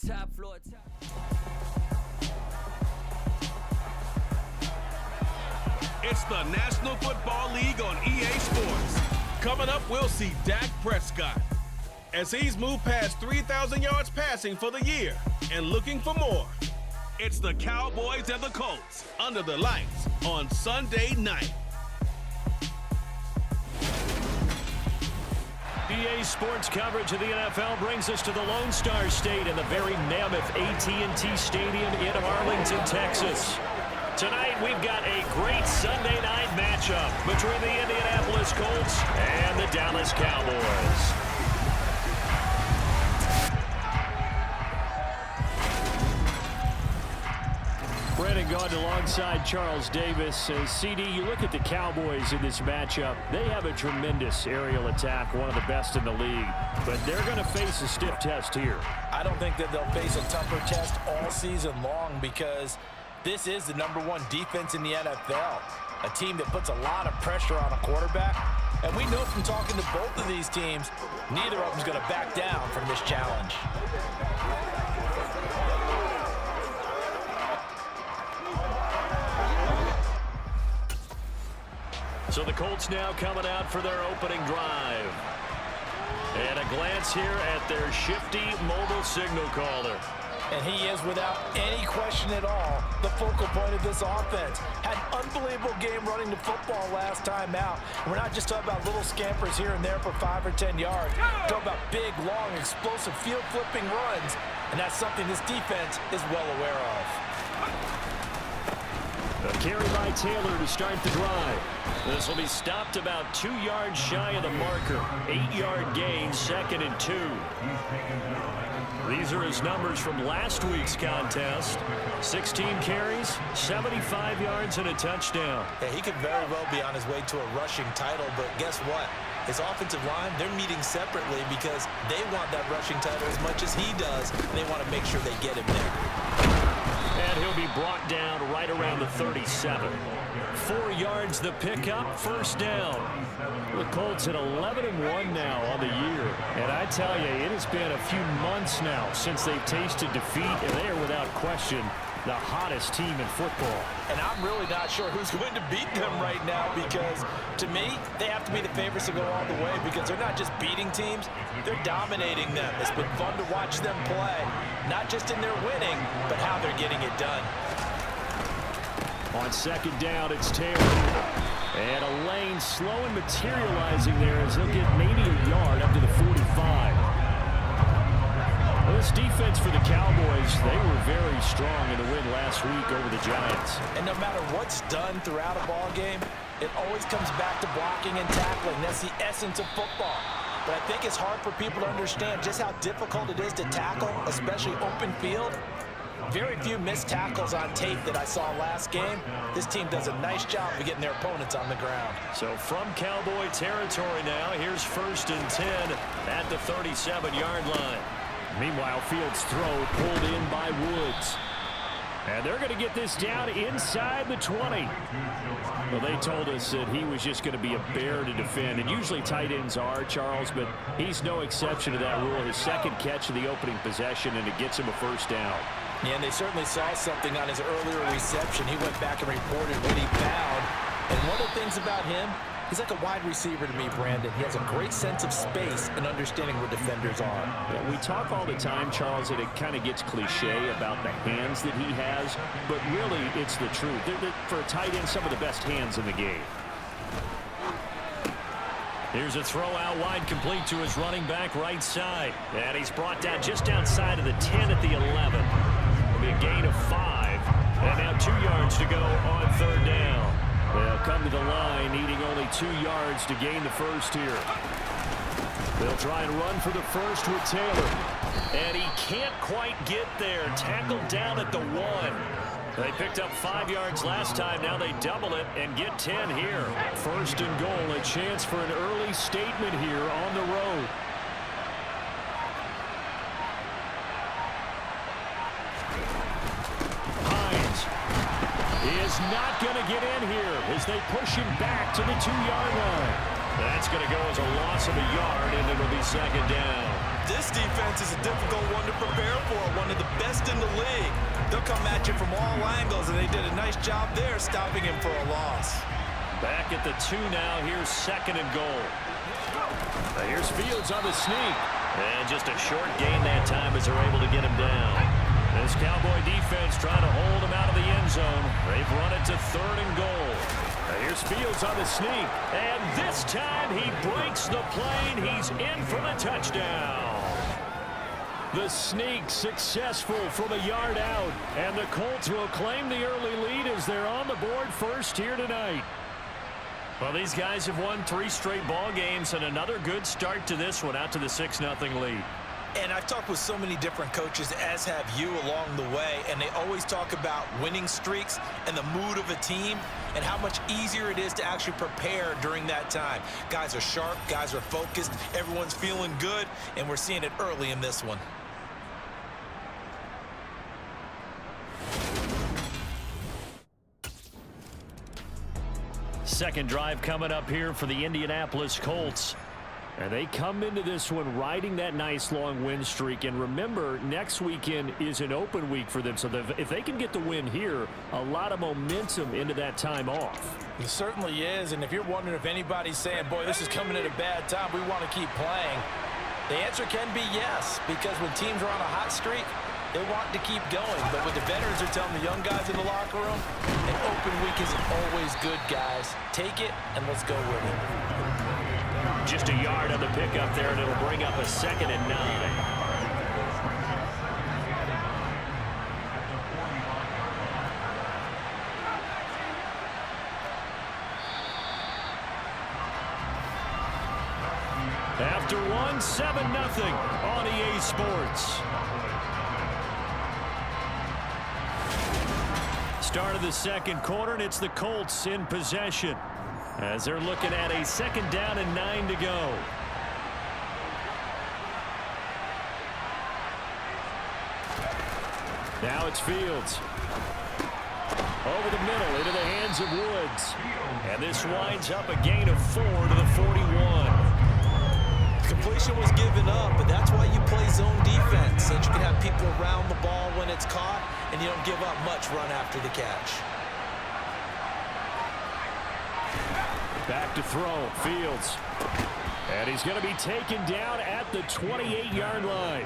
Top floor. It's the National Football League on EA Sports. Coming up, we'll see Dak Prescott as he's moved past 3,000 yards passing for the year and looking for more. It's the Cowboys and the Colts under the lights on Sunday night. EA Sports coverage of the NFL brings us to the Lone Star State in the very mammoth AT&T Stadium in Arlington, Texas. Tonight, we've got a great Sunday night matchup between the Indianapolis Colts and the Dallas Cowboys. Brandon Gaudin alongside Charles Davis. CD, you look at the Cowboys in this matchup. They have a tremendous aerial attack, one of the best in the league. But they're going to face a stiff test here. I don't think that they'll face a tougher test all season long because this is the #1 defense in the NFL. A team that puts a lot of pressure on a quarterback. And we know from talking to both of these teams, neither of them's going to back down from this challenge. So the Colts now coming out for their opening drive. And a glance here at their shifty mobile signal caller. And he is, without any question at all, the focal point of this offense. Had an unbelievable game running the football last time out. We're not just talking about little scampers here and there for 5 or 10 yards. We're talking about big, long, explosive, field-flipping runs. And that's something this defense is well aware of. A carry by Taylor to start the drive. This will be stopped about 2 yards shy of the marker. 8-yard gain, 2nd and 2. These are his numbers from last week's contest. 16 carries, 75 yards, and a touchdown. Yeah, he could very well be on his way to a rushing title, but guess what? His offensive line, they're meeting separately because they want that rushing title as much as he does. They want to make sure they get him there. And he'll be brought down right around the 37. 4 yards the pickup, first down. The Colts at 11-1 now on the year. And I tell you, it has been a few months now since they've tasted defeat, and they are without question the hottest team in football. And I'm really not sure who's going to beat them right now because, to me, they have to be the favorites to go all the way because they're not just beating teams, they're dominating them. It's been fun to watch them play, not just in their winning, but how they're getting it done. On second down, it's Taylor. And a lane slow and materializing there as he'll get maybe a yard up to the 45. This defense for the Cowboys, they were very strong in the win last week over the Giants. And no matter what's done throughout a ball game, it always comes back to blocking and tackling. That's the essence of football. But I think it's hard for people to understand just how difficult it is to tackle, especially open field. Very few missed tackles on tape that I saw last game. This team does a nice job of getting their opponents on the ground. So from Cowboy territory now, here's 1st and 10 at the 37-yard line. Meanwhile, Fields' throw pulled in by Woods. And they're going to get this down inside the 20. Well, they told us that he was just going to be a bear to defend. And usually tight ends are, Charles, but he's no exception to that rule. His second catch of the opening possession, and it gets him a first down. Yeah, and they certainly saw something on his earlier reception. He went back and reported what he found. And one of the things about him, he's like a wide receiver to me, Brandon. He has a great sense of space and understanding where defenders are. Yeah, we talk all the time, Charles, that it kind of gets cliche about the hands that he has, but really it's the truth. They're, for a tight end, some of the best hands in the game. Here's a throw out wide, complete to his running back right side. And he's brought down just outside of the 10 at the 11. It'll be a gain of 5. And now 2 yards to go on 3rd down. They'll come to the line, needing only 2 yards to gain the first here. They'll try and run for the first with Taylor. And he can't quite get there. Tackled down at the 1. They picked up 5 yards last time. Now they double it and get 10 here. 1st and goal, a chance for an early statement here on the road. He is not going to get in here as they push him back to the 2-yard line. That's going to go as a loss of a yard, and it'll be 2nd down. This defense is a difficult one to prepare for. One of best in the league. They'll come at you from all angles, and they did a nice job there stopping him for a loss. Back at the 2 now. Here's 2nd and goal. Now here's Fields on the sneak. And just a short gain that time as they're able to get him down. This Cowboy defense trying to hold him out of the end zone. They've run it to 3rd and goal. Now here's Fields on the sneak. And this time he breaks the plane. He's in for the touchdown. The sneak successful from a yard out. And the Colts will claim the early lead as they're on the board first here tonight. Well, these guys have won 3 straight ball games and another good start to this one out to the 6-0 lead. And I've talked with so many different coaches, as have you, along the way, and they always talk about winning streaks and the mood of a team and how much easier it is to actually prepare during that time. Guys are sharp, guys are focused, everyone's feeling good, and we're seeing it early in this one. Second drive coming up here for the Indianapolis Colts. And they come into this one riding that nice long win streak. And remember, next weekend is an open week for them. So if they can get the win here, a lot of momentum into that time off. It certainly is. And if you're wondering if anybody's saying, boy, this is coming at a bad time, we want to keep playing, the answer can be yes. Because when teams are on a hot streak, they want to keep going. But what the veterans are telling the young guys in the locker room, an open week is always good, guys. Take it, and let's go with it. Just a yard on the pickup there, and it'll bring up a 2nd and 9. After one, 7-0 on EA Sports. Start of the 2nd quarter, and it's the Colts in possession as they're looking at a 2nd down and 9 to go. Now it's Fields. Over the middle into the hands of Woods. And this winds up a gain of 4 to the 41. Completion was given up, but that's why you play zone defense, since you can have people around the ball when it's caught, and you don't give up much run after the catch. Back to throw, Fields. And he's going to be taken down at the 28-yard line.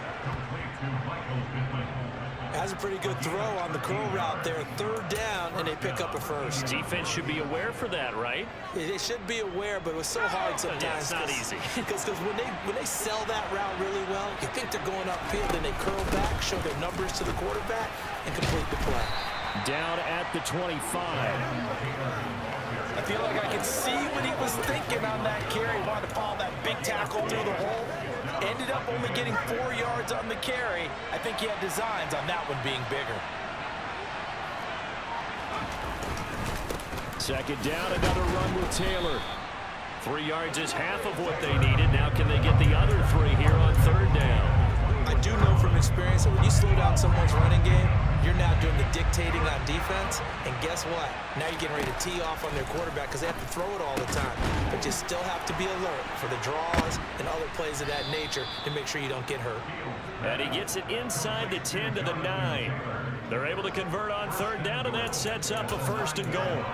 Has a pretty good throw on the curl route there. 3rd down, and they pick up a first. Defense should be aware for that, right? They should be aware, but it was so hard sometimes. Yeah, it's not easy. Because when they sell that route really well, you think they're going upfield, then they curl back, show their numbers to the quarterback, and complete the play. Down at the 25. I feel like I can see what he was thinking on that carry. He wanted to follow that big tackle through the hole. Ended up only getting 4 yards on the carry. I think he had designs on that one being bigger. 2nd down, another run with Taylor. 3 yards is half of what they needed. Now can they get the other 3 here on 3rd down? I do know from experience that when you slow down someone's running game, you're now doing the dictating on defense, and guess what? Now you're getting ready to tee off on their quarterback because they have to throw it all the time. But you still have to be alert for the draws and other plays of that nature to make sure you don't get hurt. And he gets it inside the 10 to the 9. They're able to convert on 3rd down, and that sets up a 1st and goal.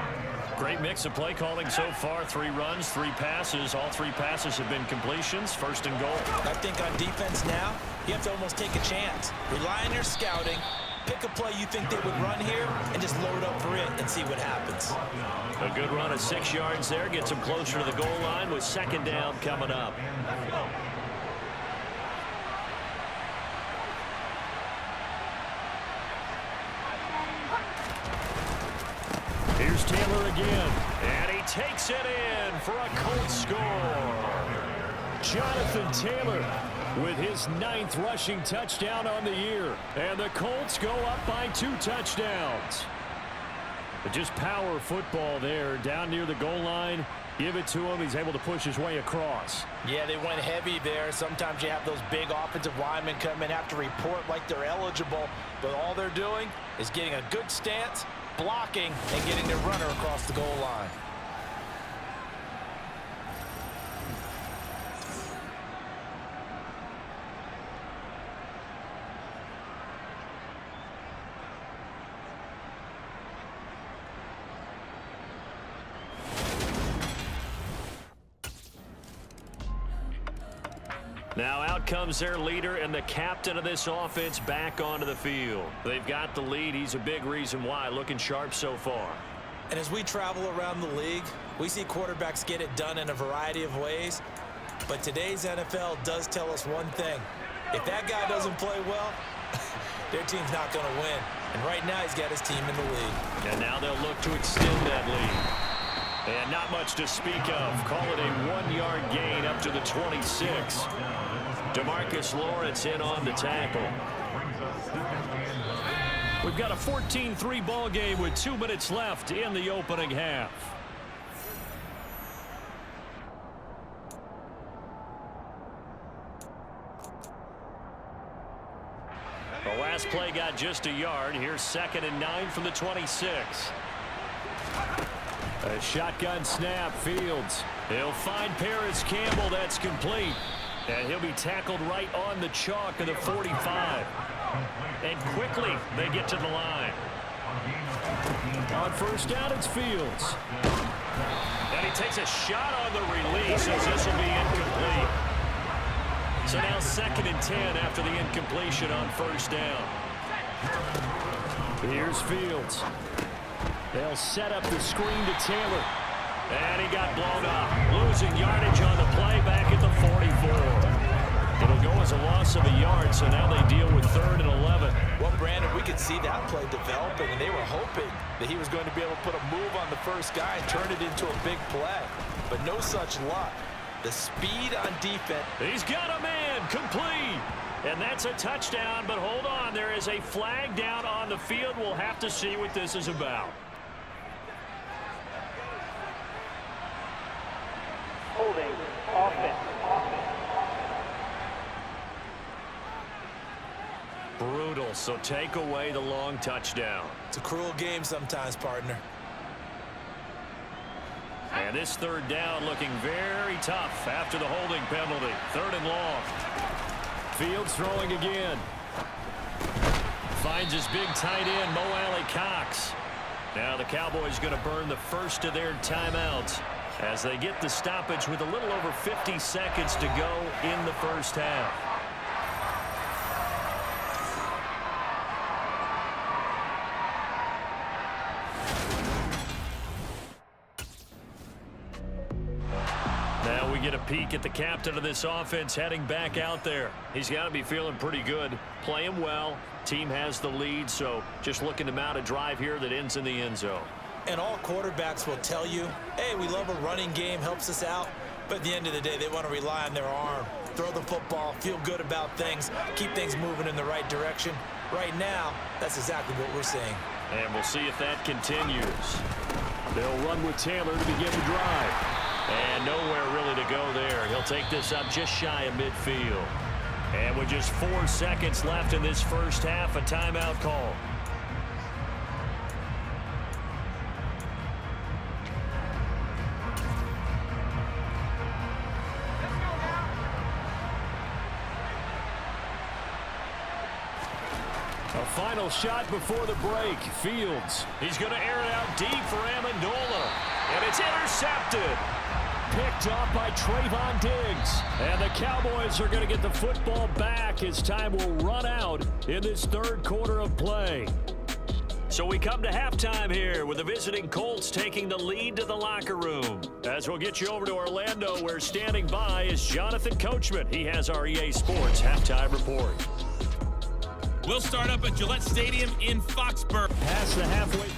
Great mix of play calling so far. 3 runs, 3 passes. All 3 passes have been completions. 1st and goal. I think on defense now, you have to almost take a chance. Rely on your scouting. Pick a play you think they would run here and just load up for it and see what happens. A good run of 6 yards there. Gets them closer to the goal line with 2nd down coming up. Here's Taylor again, and he takes it in for a Colts score. Jonathan Taylor with his 9th rushing touchdown on the year, and the Colts go up by 2 touchdowns. But just power football there down near the goal line. Give it to him. He's able to push his way across. Yeah, they went heavy there. Sometimes you have those big offensive linemen come in, have to report like they're eligible, but all they're doing is getting a good stance, blocking, and getting their runner across the goal line. Now out comes their leader and the captain of this offense back onto the field. They've got the lead. He's a big reason why. Looking sharp so far. And as we travel around the league, we see quarterbacks get it done in a variety of ways. But today's NFL does tell us one thing. If that guy doesn't play well, their team's not going to win. And right now he's got his team in the lead. And now they'll look to extend that lead. And not much to speak of. Call it a 1-yard gain up to the 26. DeMarcus Lawrence in on the tackle. We've got a 14-3 ball game with 2 minutes left in the opening half. The last play got just a yard. Here's 2nd and 9 from the 26. A shotgun snap. Fields. He'll find Paris Campbell. That's complete. And he'll be tackled right on the chalk of the 45. And quickly they get to the line. On first down, it's Fields. And he takes a shot on the release as this will be incomplete. So now 2nd and 10 after the incompletion on first down. Here's Fields. They'll set up the screen to Taylor. And he got blown up. Losing yardage on the play back at the 44. It'll go as a loss of a yard, so now they deal with 3rd and 11. Well, Brandon, we could see that play developing, and they were hoping that he was going to be able to put a move on the first guy and turn it into a big play. But no such luck. The speed on defense. He's got a man, complete. And that's a touchdown, but hold on. There is a flag down on the field. We'll have to see what this is about. Holding offense. Brutal, so take away the long touchdown. It's a cruel game sometimes, partner. And this 3rd down looking very tough after the holding penalty. 3rd and long. Fields throwing again. Finds his big tight end, Mo Alley Cox. Now the Cowboys going to burn the first of their timeouts as they get the stoppage with a little over 50 seconds to go in the first half. Now we get a peek at the captain of this offense heading back out there. He's got to be feeling pretty good, playing well. Team has the lead, so just looking to mount a drive here that ends in the end zone. And all quarterbacks will tell you, hey, we love a running game, helps us out. But at the end of the day, they want to rely on their arm, throw the football, feel good about things, keep things moving in the right direction. Right now, that's exactly what we're seeing. And we'll see if that continues. They'll run with Taylor to begin the drive. And nowhere really to go there. He'll take this up just shy of midfield. And with just 4 seconds left in this first half, a timeout call. A final shot before the break. Fields. He's going to air it out deep for Amendola. And it's intercepted. Picked off by Trayvon Diggs. And the Cowboys are going to get the football back as time will run out in this 3rd quarter of play. So we come to halftime here with the visiting Colts taking the lead to the locker room. As we'll get you over to Orlando, where standing by is Jonathan Coachman. He has our EA Sports halftime report. We'll start up at Gillette Stadium in Foxborough. Past the halfway.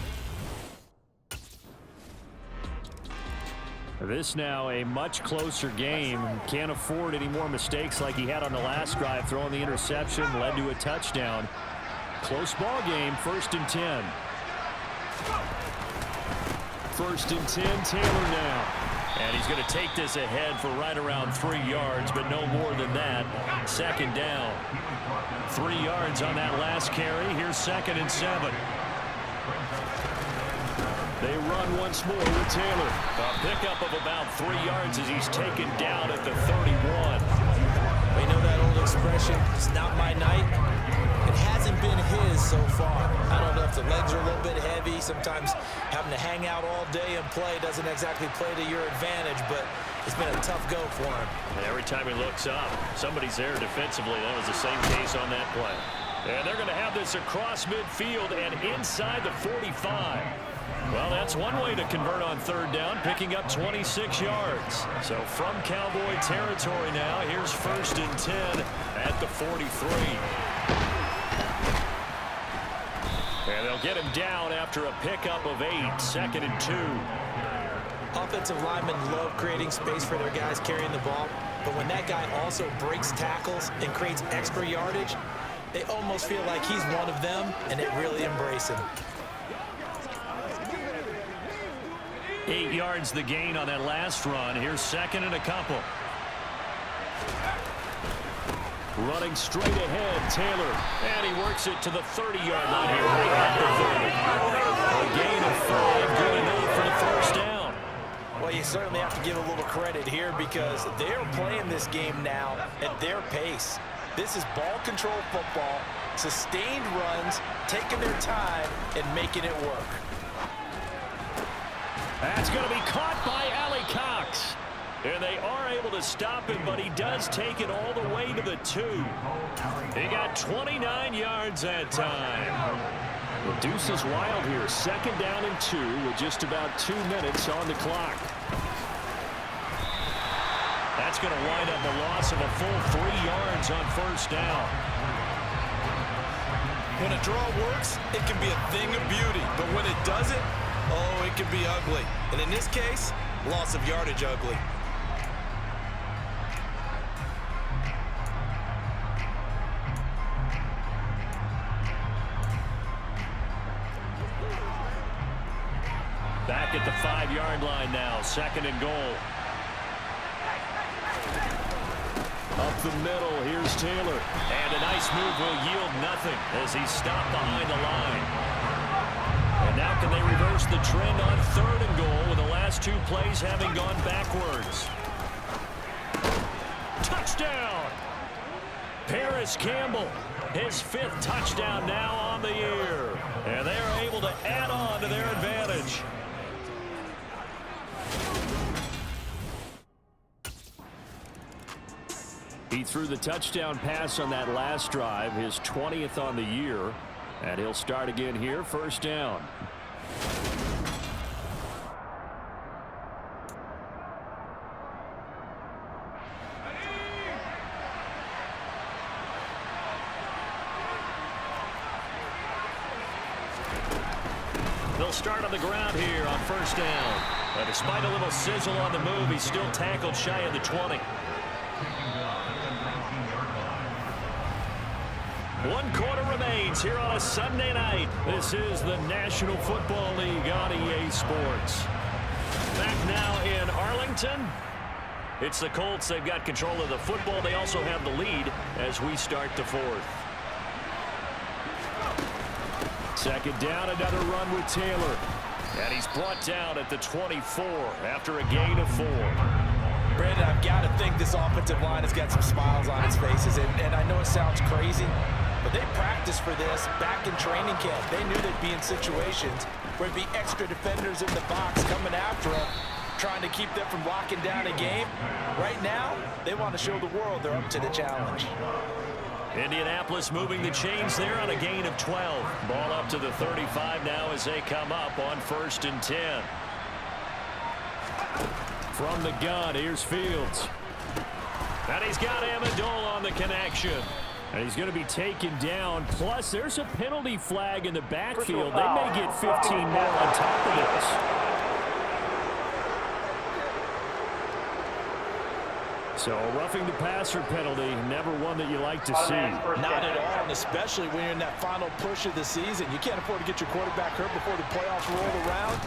This now a much closer game. Can't afford any more mistakes like he had on the last drive. Throwing the interception led to a touchdown. Close ball game, 1st and 10. 1st and 10, Taylor now. And he's going to take this ahead for right around 3 yards, but no more than that. 2nd down. 3 yards on that last carry. Here's 2nd and 7. They run once more with Taylor. A pickup of about 3 yards as he's taken down at the 31. We know that old expression, it's not my night. It hasn't been his so far. I don't know if the legs are a little bit heavy. Sometimes having to hang out all day and play doesn't exactly play to your advantage, but It's been a tough go for him. And every time he looks up, somebody's there defensively. That was the same case on that play. And they're going to have this across midfield and inside the 45. Well, that's one way to convert on third down, picking up 26 yards. So from Cowboy territory now, here's 1st and 10 at the 43. And they'll get him down after a pickup of 8, 2nd and 2. Offensive linemen love creating space for their guys carrying the ball, but when that guy also breaks tackles and creates extra yardage, they almost feel like he's one of them, and they really embrace him. 8 yards the gain on that last run. Here's 2nd and a couple. Running straight ahead, Taylor. And he works it to the 30-yard line here. Right at the 30. A gain of 5, good enough for the first down. Well, you certainly have to give a little credit here because they're playing this game now at their pace. This is ball control football, sustained runs, taking their time and making it work. That's going to be caught by Allie Cox. And they are able to stop him, but he does take it all the way to the 2. He got 29 yards that time. The deuce is wild here. 2nd down and 2 with just about 2 minutes on the clock. That's going to wind up a loss of a full 3 yards on 1st down. When a draw works, it can be a thing of beauty. But when it doesn't, oh, it can be ugly. And in this case, loss of yardage ugly. Back at the 5-yard line now, 2nd and goal. Up the middle, here's Taylor. And a nice move will yield nothing as he's stopped behind the line. And now can they reverse the trend on 3rd and goal with the last 2 plays having gone backwards. Touchdown! Paris Campbell, his 5th touchdown now on the year. And they are able to add on to their advantage. He threw the touchdown pass on that last drive, his 20th on the year. And he'll start again here, 1st down. They'll start on the ground here on 1st down. But despite a little sizzle on the move, he's still tackled shy of the 20. 1 quarter remains here on a Sunday night. This is the National Football League on EA Sports. Back now in Arlington. It's the Colts. They've got control of the football. They also have the lead as we start the 4th. 2nd down, another run with Taylor. And he's brought down at the 24 after a gain of 4. Brandon, I've got to think this offensive line has got some smiles on its faces. And I know it sounds crazy, but they practiced for this back in training camp. They knew they'd be in situations where there'd be extra defenders in the box coming after them, trying to keep them from locking down a game. Right now, they want to show the world they're up to the challenge. Indianapolis moving the chains there on a gain of 12. Ball up to the 35 now as they come up on 1st and 10. From the gun, here's Fields. And he's got Amendola on the connection. And he's going to be taken down. Plus, there's a penalty flag in the backfield. They may get 15 more on top of this. So a roughing the passer penalty, never one that you like to see. Not at all, and especially when you're in that final push of the season. You can't afford to get your quarterback hurt before the playoffs roll around.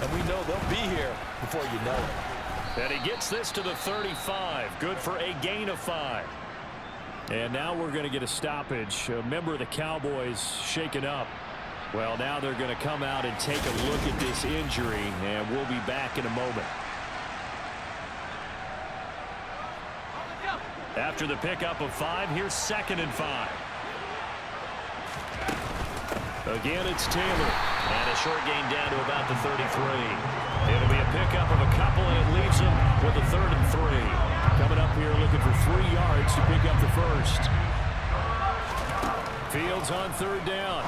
And we know they'll be here before you know it. And he gets this to the 35. Good for a gain of 5. And now we're going to get a stoppage. A member of the Cowboys shaken up. Well, now they're going to come out and take a look at this injury, and we'll be back in a moment. After the pickup of 5, here's 2nd and 5. Again, it's Taylor. And a short gain down to about the 33. It'll be a pickup of a couple, and it leaves him with a 3rd and 3. Coming up here looking for 3 yards to pick up the first. Fields on 3rd down.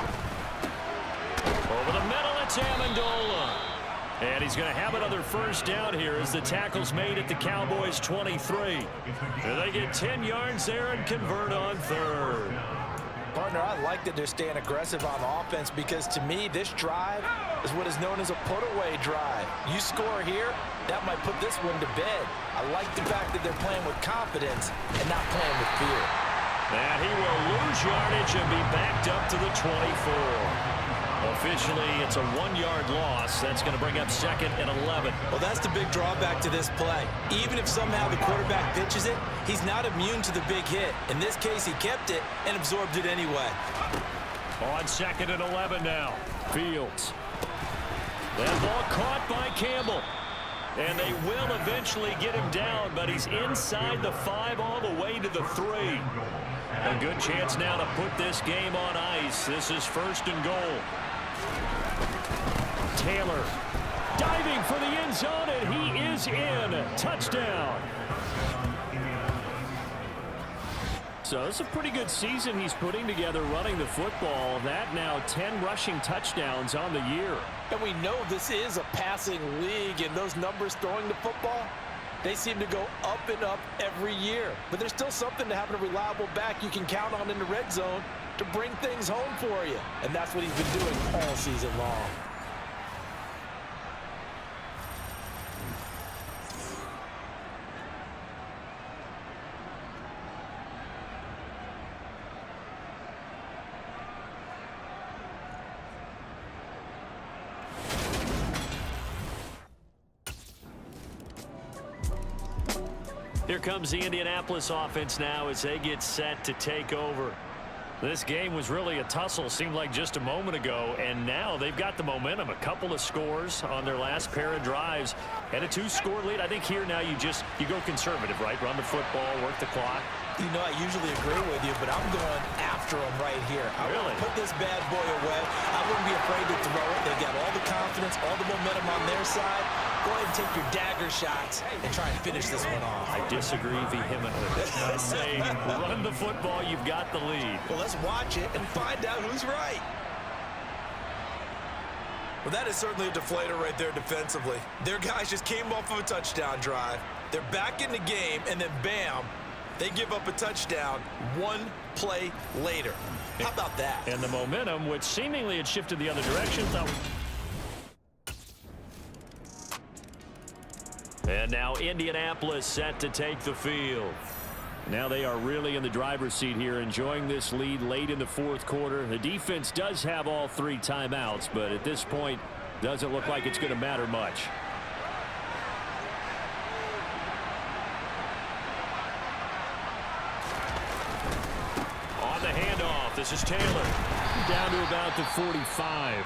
Over the middle, it's Amendola. And he's going to have another first down here as the tackle's made at the Cowboys' 23. And they get 10 yards there and convert on 3rd. Partner, I like that they're staying aggressive on offense because to me, this drive is what is known as a put-away drive. You score here, that might put this one to bed. I like the fact that they're playing with confidence and not playing with fear. And he will lose yardage and be backed up to the 24. Officially, it's a 1-yard loss. That's going to bring up 2nd and 11. Well, that's the big drawback to this play. Even if somehow the quarterback pitches it, he's not immune to the big hit. In this case, he kept it and absorbed it anyway. On 2nd and 11 now. Fields. That ball caught by Campbell. And they will eventually get him down, but he's inside the 5 all the way to the 3. A good chance now to put this game on ice. This is 1st and goal. Taylor diving for the end zone, and he is in. Touchdown. So it's a pretty good season he's putting together running the football. That now 10 rushing touchdowns on the year. And we know this is a passing league, and those numbers throwing the football, they seem to go up and up every year. But there's still something to having a reliable back you can count on in the red zone to bring things home for you. And that's what he's been doing all season long. Here comes the Indianapolis offense now as they get set to take over. This game was really a tussle, seemed like just a moment ago, and now they've got the momentum. A couple of scores on their last pair of drives and a 2-score lead. I think here now you go conservative, right? Run the football, work the clock. You know, I usually agree with you, but I'm going after him right here. I want to put this bad boy away. I wouldn't be afraid to throw it. They got all the confidence, all the momentum on their side. Go ahead and take your dagger shots and try and finish this one off. I disagree vehemently. I say run the football. You've got the lead. Well, let's watch it and find out who's right. Well, that is certainly a deflator right there defensively. Their guys just came off of a touchdown drive. They're back in the game, and then bam, they give up a touchdown 1 play later. How about that? And the momentum, which seemingly had shifted the other direction. And now Indianapolis set to take the field. Now they are really in the driver's seat here, enjoying this lead late in the 4th quarter. The defense does have all 3 timeouts, but at this point, doesn't look like it's going to matter much. On the handoff, this is Taylor. Down to about the 45.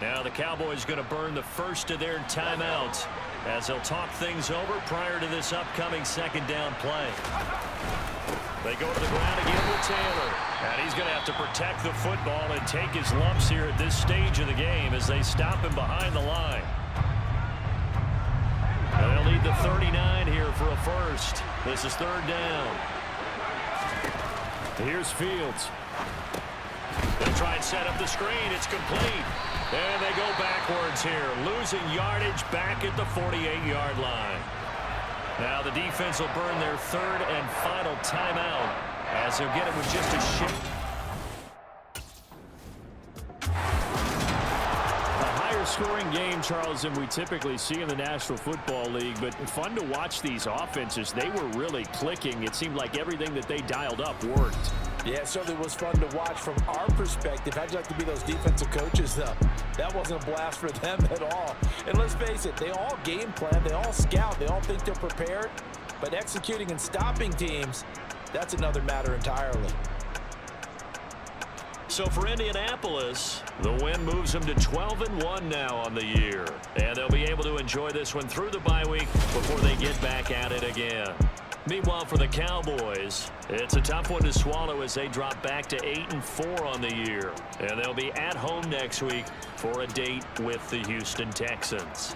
Now the Cowboys going to burn the first of their timeouts as they'll talk things over prior to this upcoming 2nd down play. They go to the ground again with Taylor. And he's going to have to protect the football and take his lumps here at this stage of the game as they stop him behind the line. And they'll need the 39 here for a first. This is 3rd down. Here's Fields. They'll try and set up the screen. It's complete. And they go backwards here, losing yardage back at the 48-yard line. Now the defense will burn their 3rd and final timeout as they'll get it with just a shift. Scoring game, Charles, than we typically see in the National Football League, but fun to watch these offenses. They were really clicking. It seemed like everything that they dialed up worked. Yeah, it certainly was fun to watch from our perspective. How'd you like to be those defensive coaches, though? That wasn't a blast for them at all. And let's face it, they all game plan, they all scout, they all think they're prepared, but executing and stopping teams, that's another matter entirely. So for Indianapolis, the win moves them to 12-1 now on the year. And they'll be able to enjoy this one through the bye week before they get back at it again. Meanwhile, for the Cowboys, it's a tough one to swallow as they drop back to 8-4 on the year. And they'll be at home next week for a date with the Houston Texans.